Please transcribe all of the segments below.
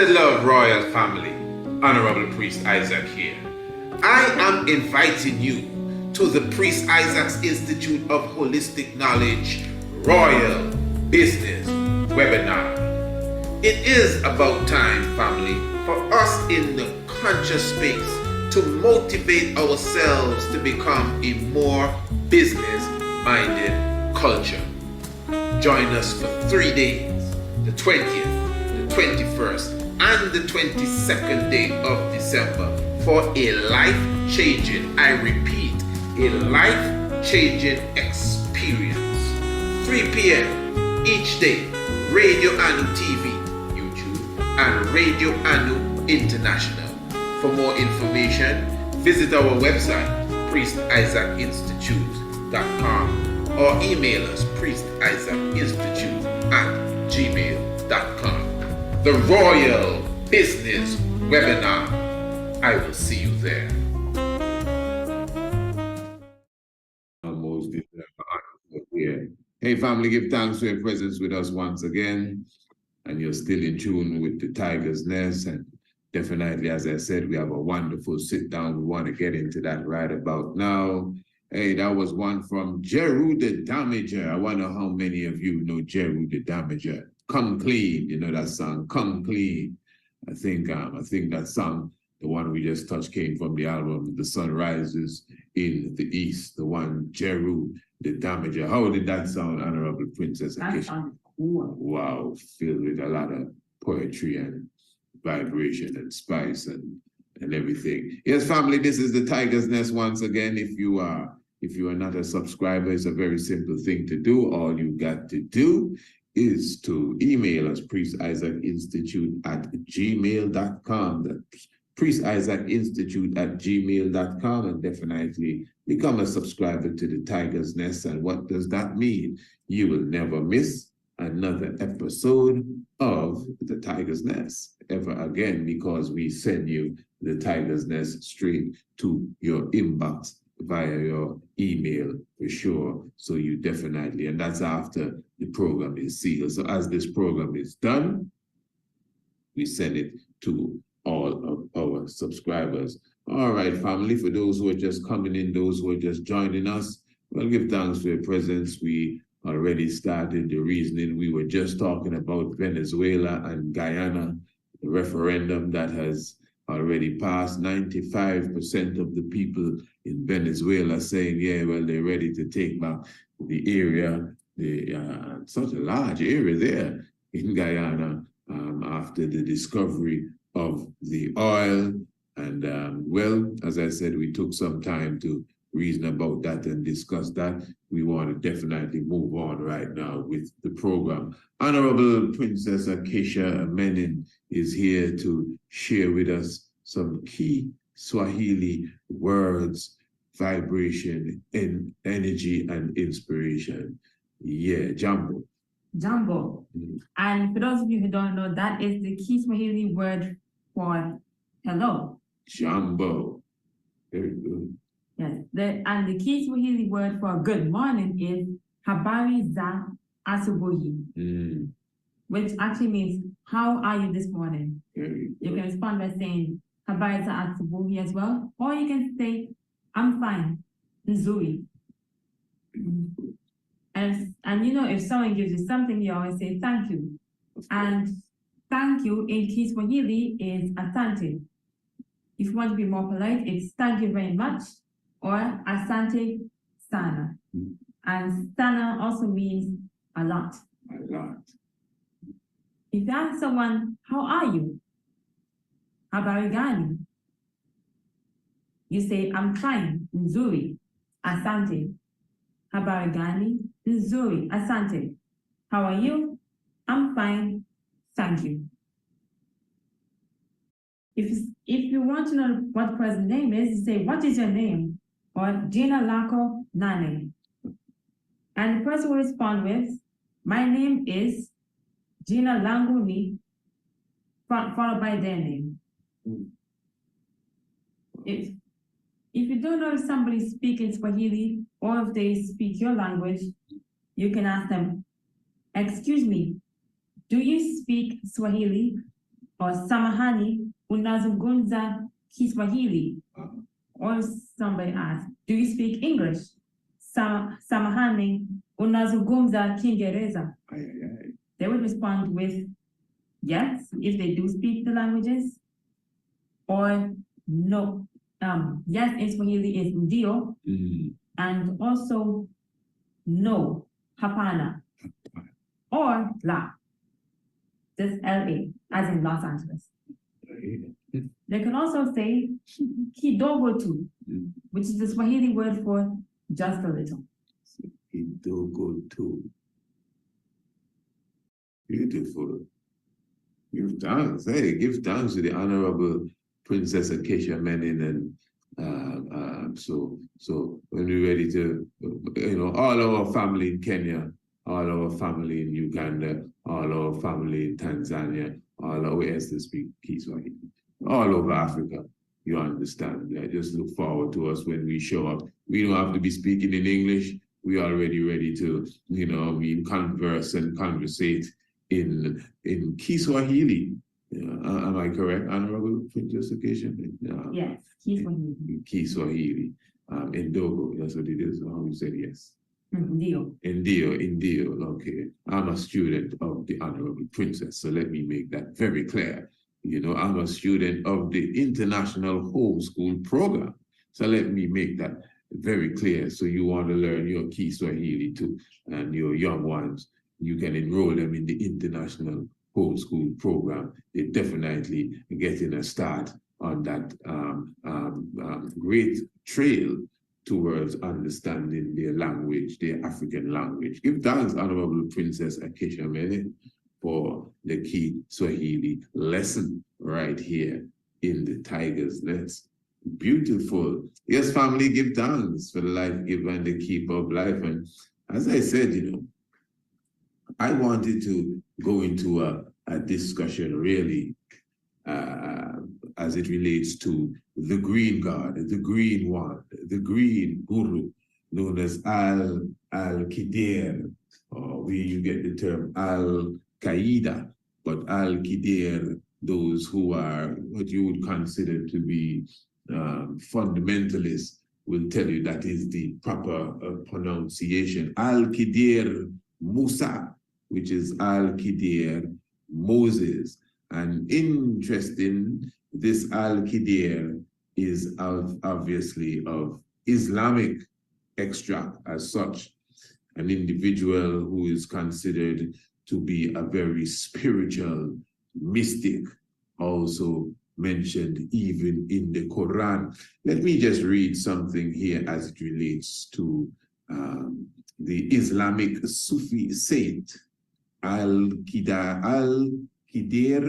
Love Royal Family, Honorable Priest Isaac here. I am inviting you to the Priest Isaac's Institute of Holistic Knowledge Royal Business Webinar. It is about time, family, for us in the conscious space to motivate ourselves to become a more business-minded culture. Join us for 3 days, the 20th, the 21st, and the 22nd day of December for a life-changing, I repeat, a life-changing experience. 3 p.m. each day, Radio Anu TV, YouTube, and Radio Anu International. For more information, visit our website, priestisaacinstitute.com, or email us, priestisaacinstitute@gmail.com. The Royal Business Webinar. I will see you there. Hey family, give thanks for your presence with us once again. And you're still in tune with the Tiger's Nest. And definitely, as I said, we have a wonderful sit down. We want to get into that right about now. Hey, that was one from Jeru the Damager. I wonder how many of you know Jeru the Damager. Come Clean, you know that song, Come Clean. I think that song, the one we just touched, came from the album The Sun Rises in the East, the one Jeru the Damager. How did that sound, Honorable Princess Akeisha? Cool. Wow, filled with a lot of poetry and vibration and spice and everything. Yes, family, this is the Tiger's Nest once again. If you are not a subscriber, it's a very simple thing to do. All you got to do is to email us, priestisaacinstitute@gmail.com. That's priestisaacinstitute@gmail.com, and definitely become a subscriber to the Tiger's Nest. And what does that mean? You will never miss another episode of the Tiger's Nest ever again, because we send you the Tiger's Nest straight to your inbox via your email for sure. So you definitely, and that's after the program is sealed. So as this program is done, we send it to all of our subscribers. All right, family, for those who are just coming in, those who are just joining us, well, give thanks for your presence. We already started the reasoning. We were just talking about Venezuela and Guyana, the referendum that has already passed. 95% of the people in Venezuela saying, yeah, well, they're ready to take back the area, such a large area there in Guyana after the discovery of the oil. And well, as I said, we took some time to reason about that and discuss that. We want to definitely move on right now with the program. Honorable Princess Akeisha Menin is here to share with us some key Swahili words, vibration, and energy and inspiration. Yeah, Jambo. Jambo. And for those of you who don't know, that is the key Swahili word for hello. Jambo. Very good. Yes. And the key Swahili word for good morning is habari za asubuhi, which actually means how are you this morning? You can respond by saying habari za asubuhi as well, or you can say I'm fine, nzuri. And you know, if someone gives you something, you always say thank you. And thank you in key Swahili is asante. If you want to be more polite, it's thank you very much, or asante sana. And sana also means a lot. A lot. If you ask someone, how are you? Habari gani? You say, I'm fine, nzuri, asante. Habari gani? Nzuri, asante. How are you? I'm fine, thank you. If you want to know what the person's name is, you say, what is your name? Or Jina Lako Nane. And the person will respond with, my name is Jina Languni, followed by their name. If you don't know if somebody's speaking Swahili or if they speak your language, you can ask them, excuse me, do you speak Swahili? or samahani, unazungumza Kiswahili. Or somebody asks, do you speak English? Samahani, unazungumza Kiingereza. They would respond with yes, if they do speak the languages, or no. Yes in Swahili is ndio, and also no, hapana, or la, this LA, as in Los Angeles. They can also say kidogo tu, which is the Swahili word for just a little. Kidogo tu. Beautiful. Give thanks. Hey, give thanks to the Honorable Princess Acacia Menin, and so when we're ready to, all our family in Kenya, all our family in Uganda, all our family in Tanzania, all our ways to speak Kiswahili, all over Africa, you understand. I just look forward to us when we show up. We don't have to be speaking in English. We are already ready to, we converse and conversate in Kiswahili. Am I correct, Honorable Princess Acacia? Yes, Kiswahili. Kiswahili. In Dogo, that's what it is. How you said yes. Ndio. Indio. Okay. I'm a student of the Honorable Princess, so let me make that very clear. I'm a student of the International Homeschool Program. So let me make that very clear. So you want to learn your Kiswahili too, and your young ones, you can enroll them in the International Homeschool Program. They're definitely getting a start on that great trail towards understanding their language, their African language. Give thanks, Honorable Princess Acacia Menin, for the Kiswahili lesson right here in the Tiger's Nest. Beautiful. Yes, family, give thanks for the life giver and the keeper of life. And as I said, I wanted to go into a discussion really as it relates to the green god, the green one, the green guru, known as Al-Khidr, or where you get the term Al-Qaeda, but Al-Khidr, those who are what you would consider to be fundamentalists, will tell you that is the proper pronunciation. Al-Khidr Musa, which is Al-Khidr Moses. And interesting, this Al-Khidr is obviously of Islamic extract as such, an individual who is considered to be a very spiritual mystic, also mentioned even in the Quran. Let me just read something here as it relates to the Islamic Sufi saint, Al-Khidr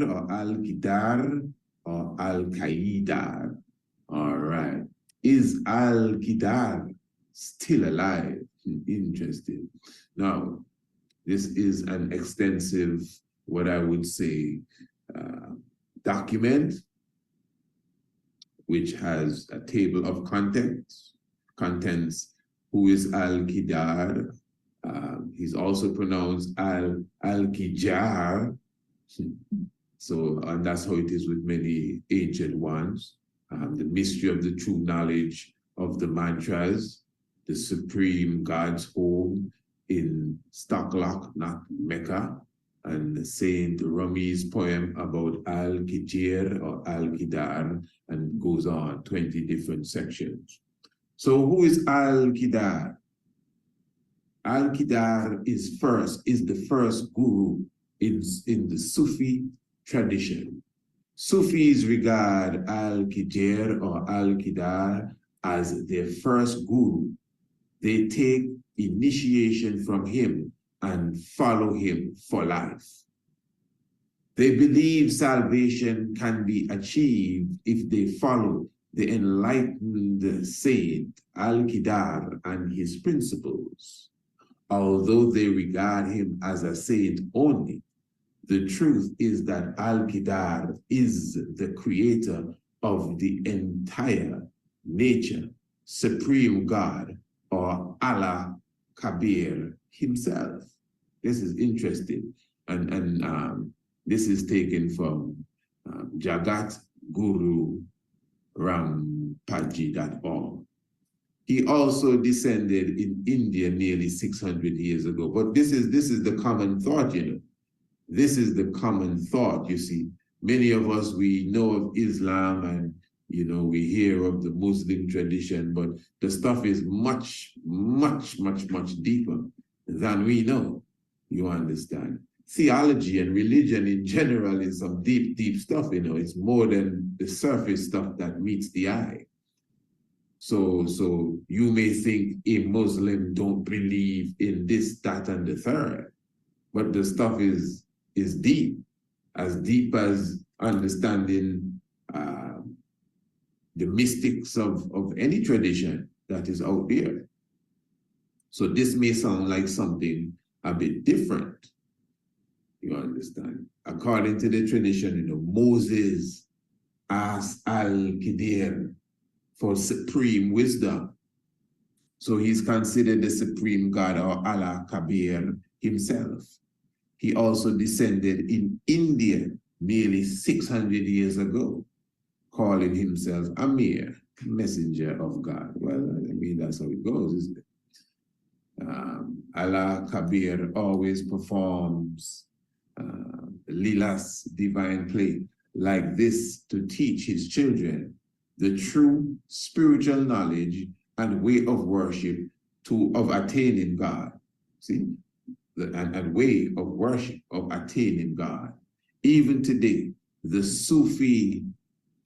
or Al-Khidr or Al-Qaeda. All right. Is Al-Khidr still alive? Interesting. Now, this is an extensive, what I would say, document, which has a table of contents. Who is Al-Khidr? He's also pronounced Al-Khidr. So, and that's how it is with many ancient ones. The mystery of the true knowledge of the mantras, the supreme God's home in Stocklock, not Mecca, and Saint Rumi's poem about Al-Khidr or Al-Khidr, and goes on 20 different sections. So who is Al-Khidr? Al-Khidr is the first guru in the Sufi tradition. Sufis regard Al-Khidr or Al-Khidr as their first guru. They take initiation from him and follow him for life. They believe salvation can be achieved if they follow the enlightened saint Al-Khidr and his principles. Although they regard him as a saint only, the truth is that Al-Khidr is the creator of the entire nature, supreme God, or Allah Kabir himself. This is interesting. And this is taken from Jagat Guru Rampaji.org. He also descended in India nearly 600 years ago. But this is the common thought, you know. This is the common thought, you see. Many of us, we know of Islam and, you know, we hear of the Muslim tradition, but the stuff is much, much, much, much deeper than we know, you understand. Theology and religion in general is some deep, deep stuff, you know. It's more than the surface stuff that meets the eye. So you may think a Muslim don't believe in this, that, and the third, but the stuff is deep as understanding the mystics of any tradition that is out there. So this may sound like something a bit different, you understand. According to the tradition, you know, Moses asked Al-Khidr for supreme wisdom. So he's considered the supreme God, or Allah Kabir himself. He also descended in India nearly 600 years ago, calling himself Amir, messenger of God. Well, I mean, that's how it goes, isn't it? Allah Kabir always performs Lilas, divine play, like this to teach his children the true spiritual knowledge and way of worship of attaining God. See? And way of worship, of attaining God. Even today, the Sufi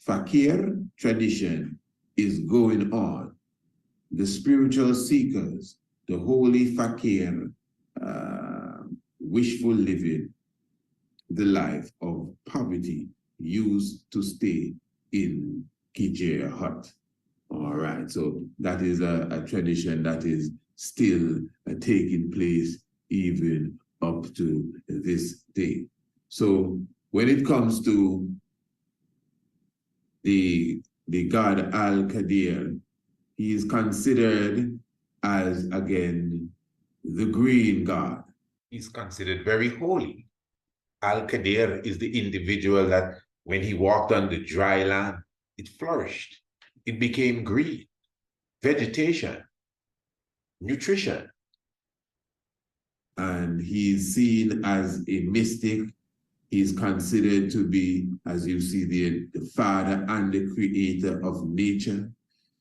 fakir tradition is going on. The spiritual seekers, the holy fakir, wishful living, the life of poverty, used to stay in Kijaya hut. All right, so that is a tradition that is still taking place even up to this day. So when it comes to the God Al-Khidr, he is considered as, again, the green God. He's considered very holy. Al-Khidr is the individual that when he walked on the dry land, it flourished. It became green, vegetation, nutrition. And he's seen as a mystic. He's considered to be, as you see there, the father and the creator of nature.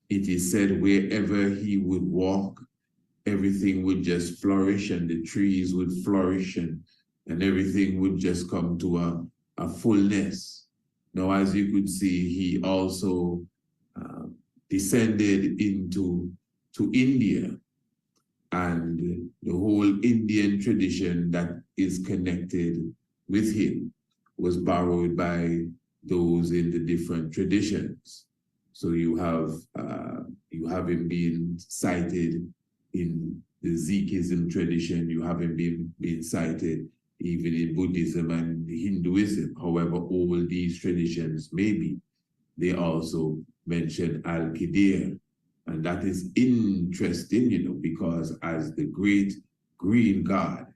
It is said wherever he would walk, everything would just flourish and the trees would flourish and everything would just come to a fullness. Now, as you could see, he also descended into India, and the whole Indian tradition that is connected with him was borrowed by those in the different traditions. So you have him being cited in the Sikhism tradition, you have him being cited even in Buddhism and Hinduism. However old these traditions may be, they also mention Al-Khidr. And that is interesting, you know, because as the great green God,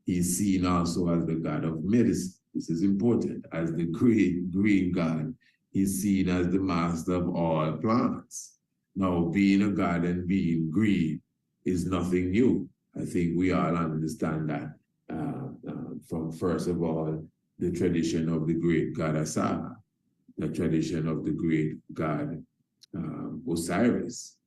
he's seen also as the God of medicine. This is important. As the great green God, he's seen as the master of all plants. Now, being a God and being green is nothing new. I think we all understand that from, first of all, the tradition of the great God Osiris, the tradition of the great God Osiris.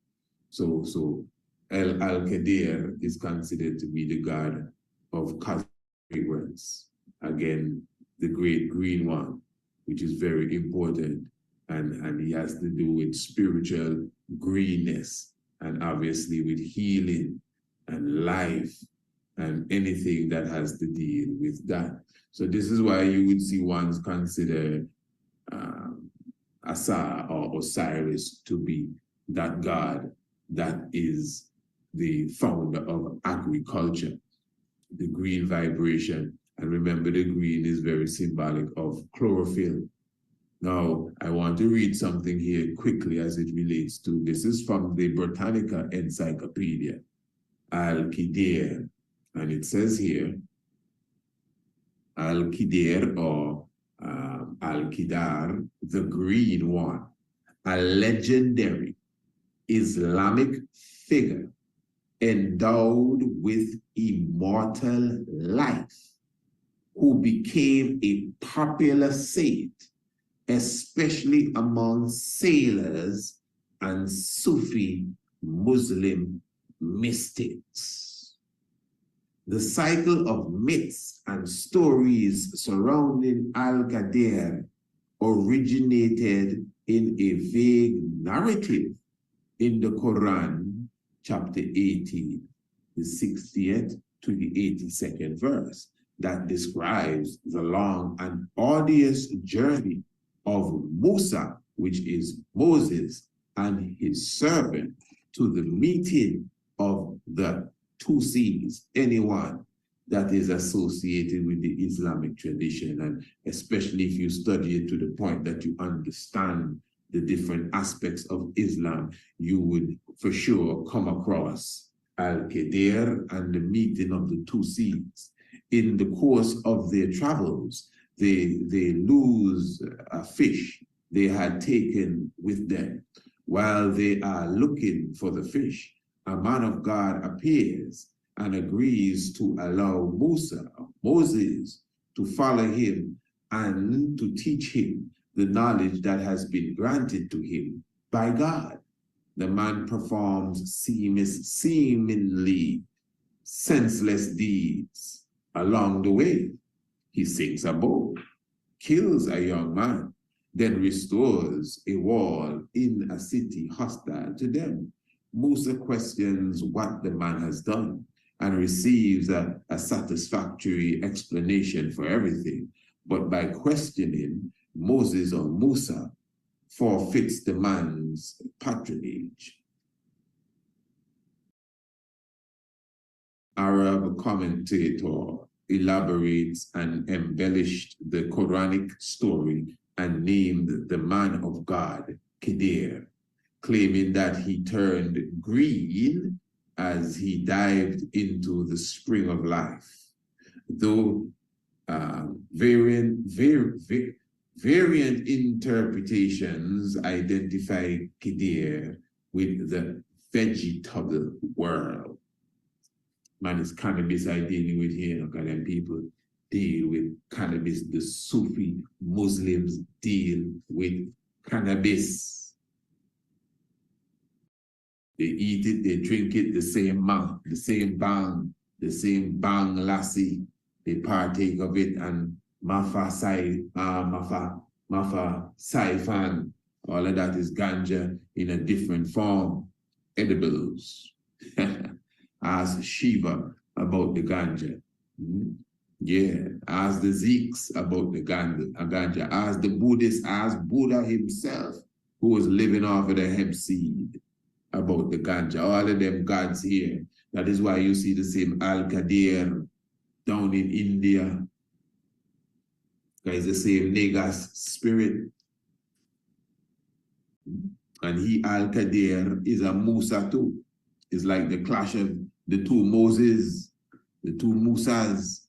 So Al-Khidr is considered to be the God of cosmic fragrance. Again, the great green one, which is very important. And he has to do with spiritual greenness and obviously with healing and life and anything that has to deal with that. So this is why you would see ones consider Asa or Osiris to be that God that is the founder of agriculture, the green vibration. And remember, the green is very symbolic of chlorophyll. Now, I want to read something here quickly as it relates to, this is from the Britannica Encyclopedia, Al-Khidr. And it says here, Al-Khidr, or Al-Khidr, the Green One, a legendary Islamic figure endowed with immortal life, who became a popular saint, especially among sailors and Sufi Muslim mystics. The cycle of myths and stories surrounding Al-Khidr originated in a vague narrative in the Quran, chapter 18, the 60th to the 82nd verse, that describes the long and arduous journey of Musa, which is Moses, and his servant to the meeting of the two seas. Anyone that is associated with the Islamic tradition, and especially if you study it to the point that you understand the different aspects of Islam, you would for sure come across Al-Khidr and the meeting of the two seas. In the course of their travels, they lose a fish they had taken with them. While they are looking for the fish, a man of God appears and agrees to allow Moses to follow him and to teach him the knowledge that has been granted to him by God. The man performs seemingly senseless deeds along the way. He sinks a boat, kills a young man, then restores a wall in a city hostile to them. Musa questions what the man has done and receives a satisfactory explanation for everything. But by questioning, Moses or Musa forfeits the man's patronage. Arab commentator elaborates and embellished the Quranic story and named the man of God Khidr, claiming that he turned green as he dived into the spring of life. Though variant interpretations identify Khidr with the vegetable world. Man, it's cannabis I'm dealing with here, because then people deal with cannabis. The Sufi Muslims deal with cannabis. They eat it, they drink it, the same bang lassie. They partake of it, and mafa saifan, all of that is ganja in a different form. Edibles. Ask Shiva about the ganja. Yeah, ask the Sikhs about the ganja. Ask the Buddhists, ask Buddha himself, who was living off of the hemp seed, about the ganja. All of them gods here. That is why you see the same Al-Khidr down in India. It's the same Negas spirit. And he, Al-Khidr, is a Musa too. It's like the clash of the two Moses, the two Musas,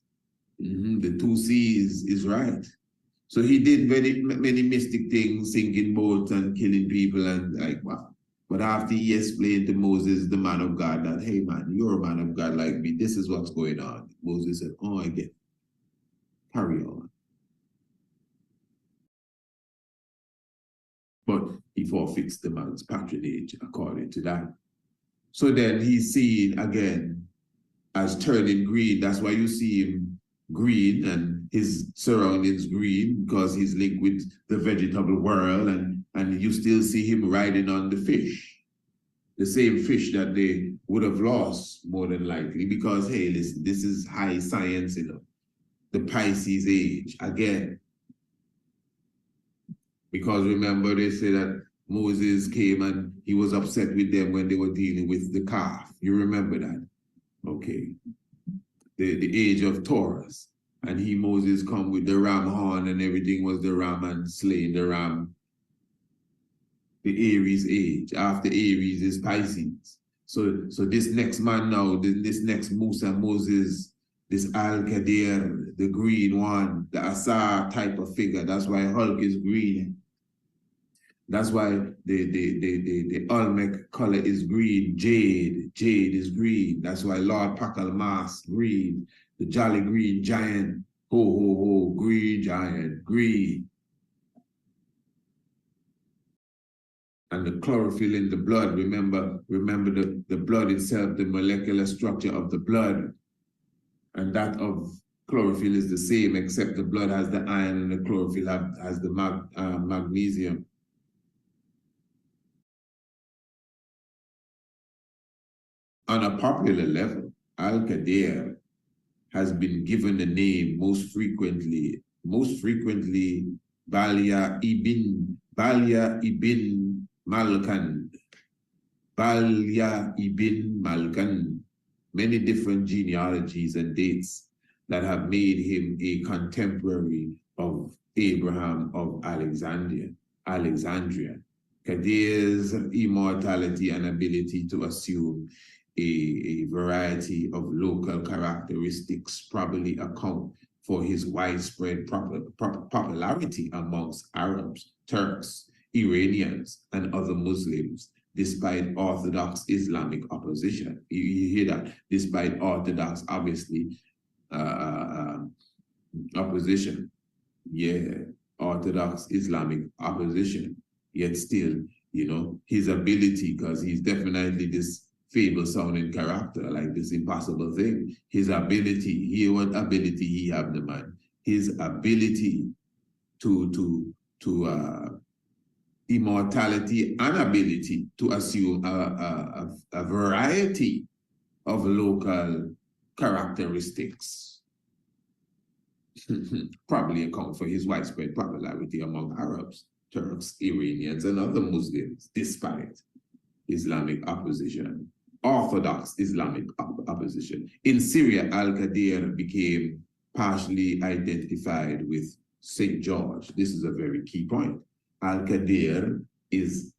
the two seas is right. So he did many mystic things, sinking boats and killing people and like, wow. But after he explained to Moses, the man of God, that, hey man, you're a man of God like me. This is what's going on. Moses said, oh, I get it. Carry on. But he forfeits the man's patronage according to that. So then he's seen again as turning green. That's why you see him green and his surroundings green, because he's linked with the vegetable world, and you still see him riding on the fish. The same fish that they would have lost more than likely, because, hey, listen, this is high science, you know, the Pisces age again. Because remember, they say that Moses came and he was upset with them when they were dealing with the calf. You remember that? Okay. The age of Taurus. And Moses, come with the ram horn, and everything was the ram and slaying the ram. The Aries age. After Aries is Pisces. So this next man now, this next Musa, Moses, this Al-Khidr, the green one, the Asar type of figure. That's why Hulk is green. That's why the Olmec color is green. Jade is green. That's why Lord Pakalmas, green. The Jolly Green Giant, ho, ho, ho, green giant, green. And the chlorophyll in the blood, remember the blood itself, the molecular structure of the blood, and that of chlorophyll is the same, except the blood has the iron and the chlorophyll has the magnesium. On a popular level, Al-Khidr has been given the name most frequently, Balia ibn Malkan. Balia ibn Malkan. Many different genealogies and dates that have made him a contemporary of Abraham of Alexandria. Khidr's immortality and ability to assume a variety of local characteristics probably account for his widespread popularity amongst Arabs, Turks, Iranians, and other Muslims, despite Orthodox Islamic opposition. You hear that? Despite Orthodox, obviously, opposition. Yeah, Orthodox Islamic opposition. Yet still, you know, his ability, because he's definitely this fable sounding character, like this impossible thing. His ability, hear what ability he have, the man. His ability to immortality and ability to assume a variety of local characteristics probably account for his widespread popularity among Arabs, Turks, Iranians, and other Muslims, despite Islamic opposition, Orthodox Islamic opposition. In Syria, Al-Khidr became partially identified with St. George. This is a very key point. Al-Khidr is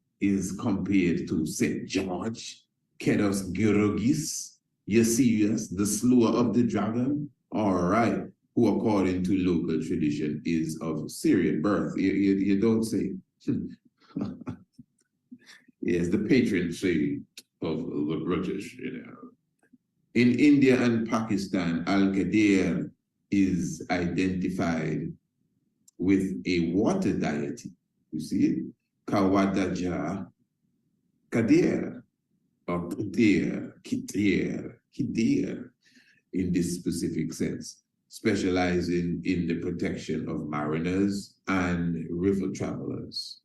compared to St. George, Kedos Georgis, Osiris, the slewer of the dragon, all right, who according to local tradition is of Syrian birth. You don't say. Yes, the patron saint of the British, you know. In India and Pakistan, Al-Khidr is identified with a water deity. You see it? Kawadaja Kadir, or Kidir, in this specific sense, specializing in the protection of mariners and river travelers.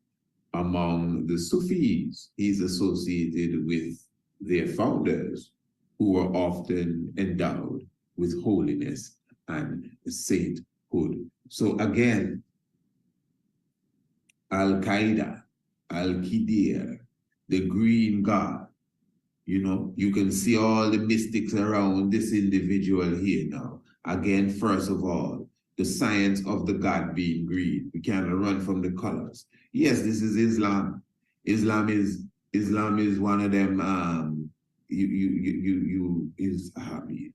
Among the Sufis, he's associated with their founders, who were often endowed with holiness and sainthood. So again, Al-Qaeda, Al-Khidr, the Green God, you know, you can see all the mystics around this individual here now. Again, first of all, the science of the God being green. We can't run from the colors. Yes, this is Islam. Islam is one of them.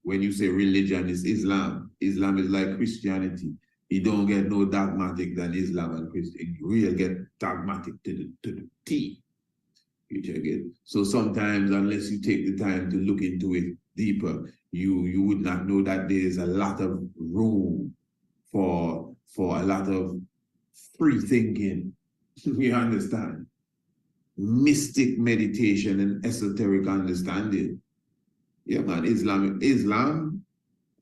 When you say religion is Islam, Islam is like Christianity. You don't get no dogmatic than Islam and Christian. You really get dogmatic to the T. You check it. So sometimes, unless you take the time to look into it deeper, you would not know that there's a lot of room for a lot of free thinking. You understand? Mystic meditation and esoteric understanding. Yeah, man, Islam,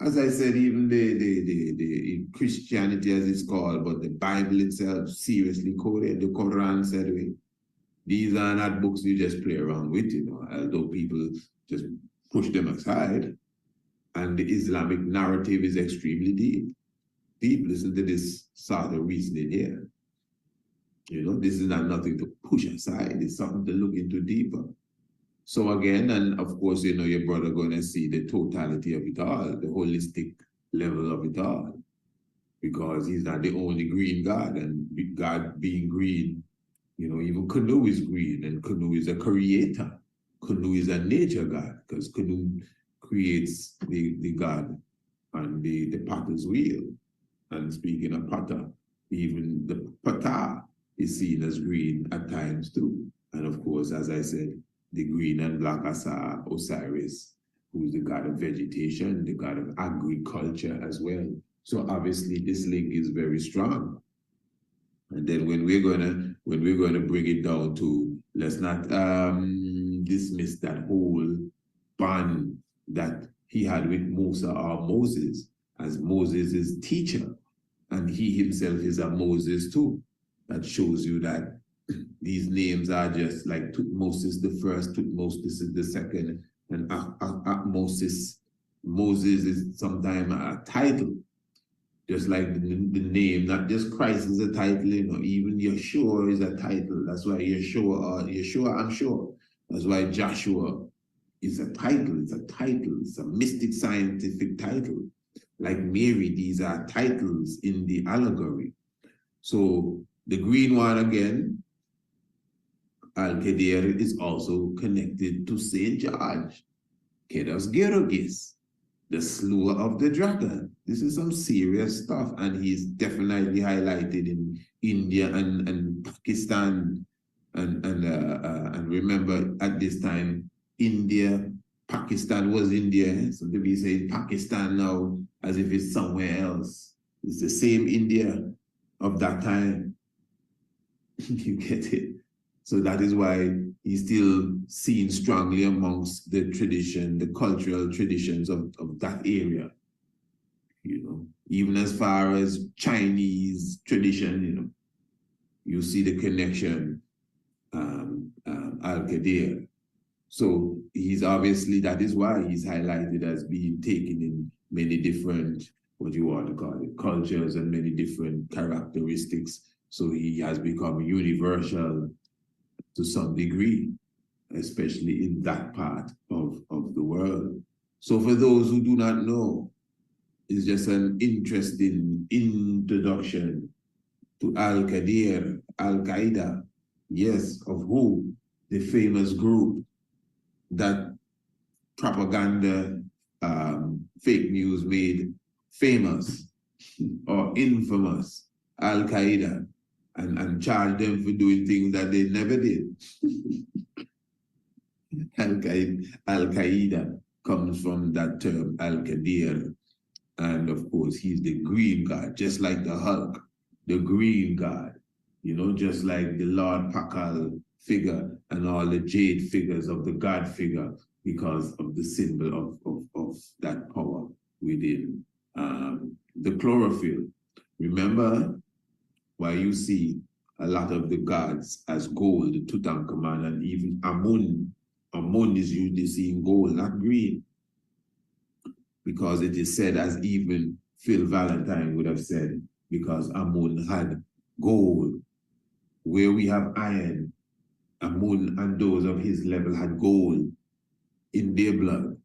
as I said, even the Christianity as it's called, but the Bible itself seriously quoted, the Quran said it. These are not books you just play around with, you know, although people just push them aside. And the Islamic narrative is extremely deep. Listen to this sort of reasoning here. You know, this is not nothing to push aside. It's something to look into deeper. So again, and of course, you know, your brother going to see the totality of it all, the holistic level of it all, because he's not the only green God, and God being green, you know, even Kanu is green, and Kanu is a creator. Kanu is a nature God, because Kanu creates the God on the potter's wheel. And speaking of potter, even the potter is seen as green at times too. And of course, as I said, the green and black Osiris, who's the god of vegetation, the god of agriculture as well. So obviously this link is very strong. And then when we're gonna bring it down to, let's not dismiss that whole bond that he had with Musa or Moses, as Moses is teacher, and he himself is a Moses too. That shows you that these names are just like Tutmosis the first, Tutmosis is the second, and Moses is sometimes a title. Just like the name, not just Christ is a title, you know, even Yeshua is a title. That's why Yeshua, I'm sure. That's why Joshua is a title. It's a title. It's a mystic scientific title. Like Mary, these are titles in the allegory. So the green one again, Al-Khidr, is also connected to Saint George, Kedos Gerogis, the slewer of the dragon. This is some serious stuff, and he's definitely highlighted in India and Pakistan. And remember, at this time, Pakistan was India. So to be saying Pakistan now as if it's somewhere else. It's the same India of that time. You get it? So that is why he's still seen strongly amongst the tradition, the cultural traditions of that area. You know, even as far as Chinese tradition, you know, you see the connection, Al-Khidr. So he's obviously, that is why he's highlighted as being taken in many different, what you want to call it, cultures and many different characteristics. So he has become universal to some degree, especially in that part of the world. So for those who do not know, it's just an interesting introduction to Al-Khidr, Al-Qaeda, yes, of who? The famous group that propaganda, fake news made famous or infamous, Al-Qaeda, and charged them for doing things that they never did. Al-Qaeda comes from that term, Al-Khidr. And of course, he's the green god, just like the Hulk, the green god, you know, just like the Lord Pakal figure and all the jade figures of the god figure, because of the symbol of that power within the chlorophyll. Remember why you see a lot of the gods as gold, Tutankhamun, and even Amun. Amun is usually seen gold, not green, because it is said, as even Phil Valentine would have said, because Amun had gold. Where we have iron, Amun and those of his level had gold in their blood.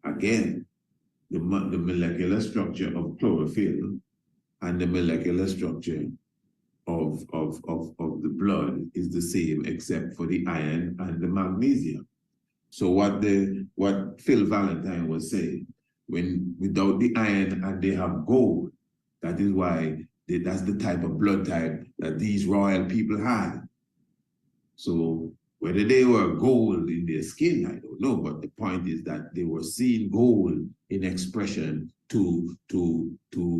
Again, the molecular structure of chlorophyll and the molecular structure of the blood is the same, except for the iron and the magnesium. So what Phil Valentine was saying, when without the iron and they have gold, that is why that's the type of blood type that these royal people had. So whether they were gold in their skin, I don't know, but the point is that they were seeing gold in expression to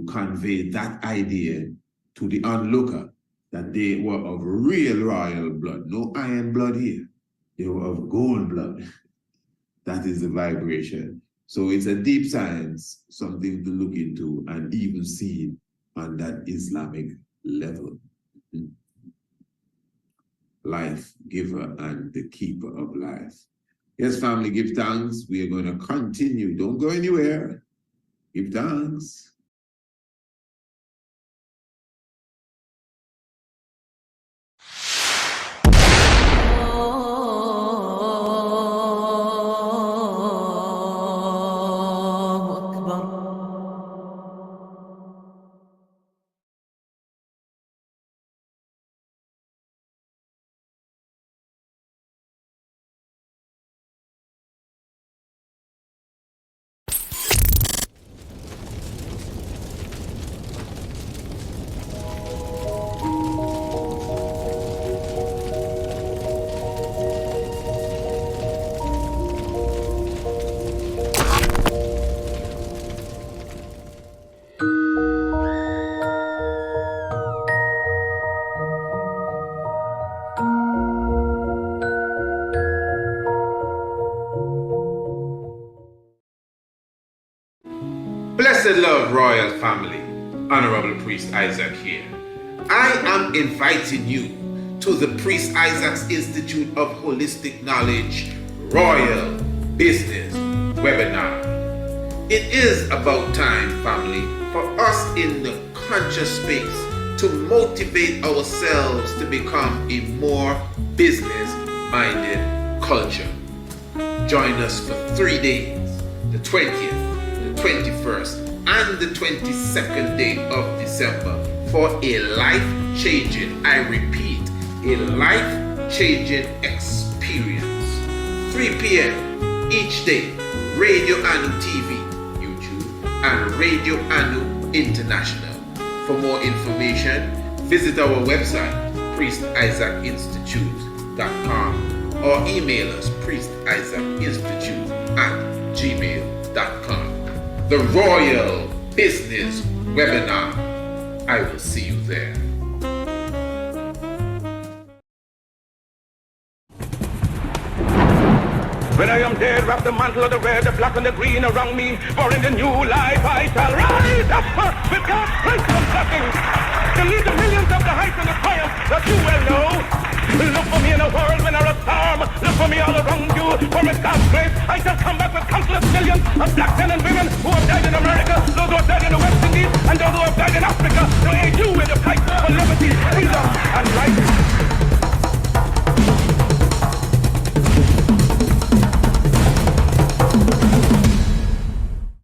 convey that idea to the onlooker, that they were of real royal blood, no iron blood here. They were of gold blood. That is the vibration. So it's a deep science, something to look into and even see on that Islamic level. Life giver and the keeper of life. Yes, family, give thanks. We are going to continue. Don't go anywhere. Give thanks. Love Royal Family, Honorable Priest Isaac here. I am inviting you to the Priest Isaac's Institute of Holistic Knowledge Royal Business Webinar. It is about time, family, for us in the conscious space to motivate ourselves to become a more business-minded culture. Join us for 3 days, the 20th, the 21st, and the 22nd day of December for a life-changing, I repeat, a life-changing experience. 3 p.m. each day, Radio Anu TV, YouTube, and Radio Anu International. For more information, visit our website, priestisaacinstitute.com, or email us, priestisaacinstitute@gmail.com. The Royal Business Webinar. I will see you there. When I am dead, wrap the mantle of the red, the black and the green around me. For in the new life I shall rise up with God's grace and blessing to lead the millions of the heights and the triumph that you well know. Look for me in a world when there's a storm. Look for me all around you. For with God's grace, I shall come back with countless millions of black men and women who have died in America, those who have died in the West Indies, and those who have died in Africa to aid you in the fight for liberty, freedom, and life.